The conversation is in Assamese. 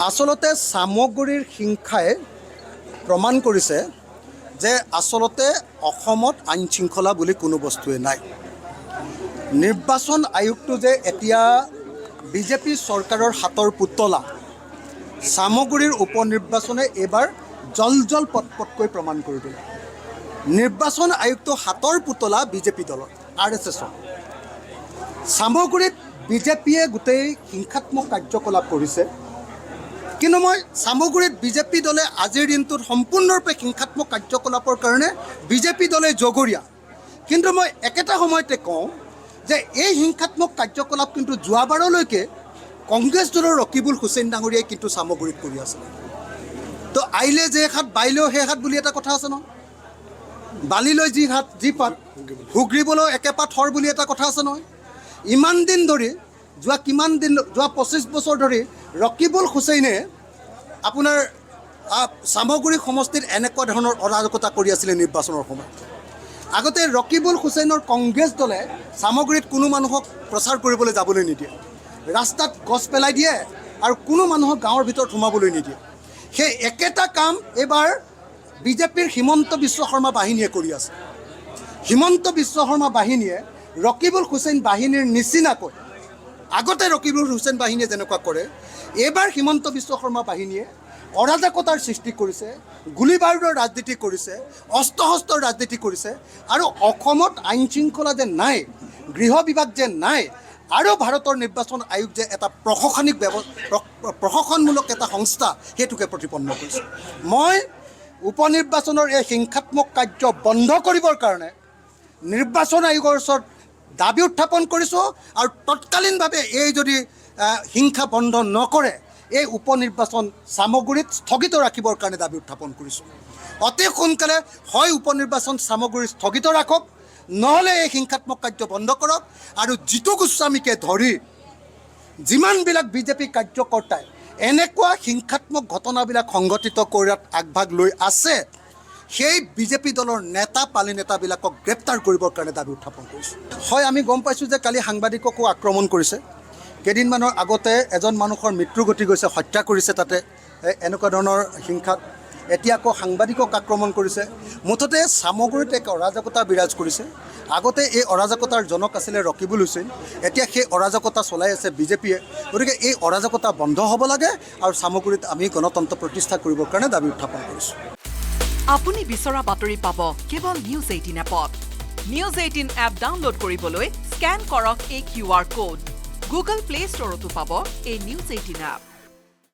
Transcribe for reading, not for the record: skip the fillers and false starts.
আচলতে সামগুৰিৰ হিংসাই প্ৰমাণ কৰিছে যে আচলতে অসমত আইন শৃংখলা বুলি কোনো বস্তুৱে নাই। নিৰ্বাচন আয়োগটো যে এতিয়া বিজেপি চৰকাৰৰ হাতৰ পুতলা, সামগুৰিৰ উপ নিৰ্বাচনে এইবাৰ জল পটকৈ প্ৰমাণ কৰি দিলে। নিৰ্বাচন আয়োগটো হাতৰ পুতলা বিজেপি দলৰ RSSৰ। সামগুৰিত বিজেপিয়ে গোটেই হিংসাত্মক কাৰ্যকলাপ কৰিছে, কিন্তু মই সামগুৰিত বিজেপি দলে আজিৰ দিনটোত সম্পূৰ্ণৰূপে হিংসাত্মক কাৰ্যকলাপৰ কাৰণে বিজেপি দলে জগৰীয়া। কিন্তু মই একেটা সময়তে কওঁ যে এই হিংসাত্মক কাৰ্যকলাপ কিন্তু যোৱাবাৰলৈকে কংগ্ৰেছ দলৰ ৰকিবুল হুছেইন ডাঙৰীয়াই কিন্তু সামগুৰিত কৰি আছে। তো আইলে যে হাত বাইলেও সেই হাত বুলি এটা কথা আছে নহয়, বালিলৈ যি হাত যি পাত হুগৰিবলৈ একে পাত হৰ বুলি এটা কথা আছে নহয়। ইমান দিন ধৰি যোৱা 25 বছৰ ধৰি ৰকিবুল হুছেইনে আপোনাৰ সামগুৰি সমষ্টিত এনেকুৱা ধৰণৰ অৰাজকতা কৰি আছিলে নিৰ্বাচনৰ সময়ত। আগতে ৰকিবুল হুছেইনৰ কংগ্ৰেছ দলে সামগুৰিত কোনো মানুহক প্ৰচাৰ কৰিবলৈ যাবলৈ নিদিয়ে, ৰাস্তাত গছ পেলাই দিয়ে আৰু কোনো মানুহক গাঁৱৰ ভিতৰত সোমাবলৈ নিদিয়ে। সেই একেটা কাম এইবাৰ বিজেপিৰ হিমন্ত বিশ্ব শৰ্মা বাহিনীয়ে কৰি আছে। হিমন্ত বিশ্ব শৰ্মা বাহিনীয়ে ৰকিবুল হুছেইন বাহিনীৰ নিচিনাকৈ, আগতে ৰকিবুল হুছেইন বাহিনীয়ে যেনেকুৱা কৰে, এইবাৰ হিমন্ত বিশ্ব শৰ্মা বাহিনীয়ে অৰাজকতাৰ সৃষ্টি কৰিছে, গুলী বাৰুদৰ ৰাজনীতি কৰিছে, অস্ত্ৰ শস্ত্ৰৰ ৰাজনীতি কৰিছে। আৰু অসমত আইন শৃংখলা যে নাই, গৃহ বিভাগ যে নাই, আৰু ভাৰতৰ নিৰ্বাচন আয়োগ যে এটা প্ৰশাসনমূলক এটা সংস্থা, সেইটোকে প্ৰতিপন্ন কৰিছে। মই উপ নিৰ্বাচনৰ এই হিংসাত্মক কাৰ্য বন্ধ কৰিবৰ কাৰণে নিৰ্বাচন আয়োগৰ ওচৰত দাবী উত্থাপন কৰিছোঁ, আৰু তৎকালীনভাৱে এই যদি হিংসা বন্ধ নকৰে এই উপ নিৰ্বাচন সামগুৰিত স্থগিত ৰাখিবৰ কাৰণে দাবী উত্থাপন কৰিছোঁ। অতি সোনকালে হয় উপ নিৰ্বাচন সামগুৰিত স্থগিত ৰাখক, নহ'লে এই হিংসাত্মক কাৰ্য বন্ধ কৰক। আৰু জিতু গোস্বামীকে ধৰি যিমানবিলাক বিজেপি কাৰ্যকৰ্তাই এনেকুৱা হিংসাত্মক ঘটনাবিলাক সংঘটিত কৰাত আগভাগ লৈ আছে, সেই বিজেপি দলৰ নেতা পালি নেতাবিলাকক গ্ৰেপ্তাৰ কৰিবৰ কাৰণে দাবী উত্থাপন কৰিছোঁ। হয়, আমি গম পাইছোঁ যে কালি সাংবাদিককো আক্ৰমণ কৰিছে। কেইদিনমানৰ আগতে এজন মানুহৰ মৃত্যু ঘটি গৈছে, হত্যা কৰিছে তাতে এনেকুৱা ধৰণৰ হিংসাত। এতিয়া আকৌ সাংবাদিকক আক্ৰমণ কৰিছে। মুঠতে সামগুৰিত এক অৰাজকতা বিৰাজ কৰিছে। আগতে এই অৰাজকতাৰ জনক আছিলে ৰকিবুল হুছেইন, এতিয়া সেই অৰাজকতা চলাই আছে বিজেপিয়ে। গতিকে এই অৰাজকতা বন্ধ হ'ব লাগে, আৰু সামগুৰিত আমি গণতন্ত্ৰ প্ৰতিষ্ঠা কৰিবৰ কাৰণে দাবী উত্থাপন কৰিছোঁ। আপুনি বিচৰা বাতৰি পাব কেৱল নিউজ 18 এপত। নিউজ 18 এপ ডাউনলোড কৰিবলৈ স্কেন কৰক এই QR কোড। গুগল প্লে ষ্টৰতো পাব এই নিউজ 18 এপ।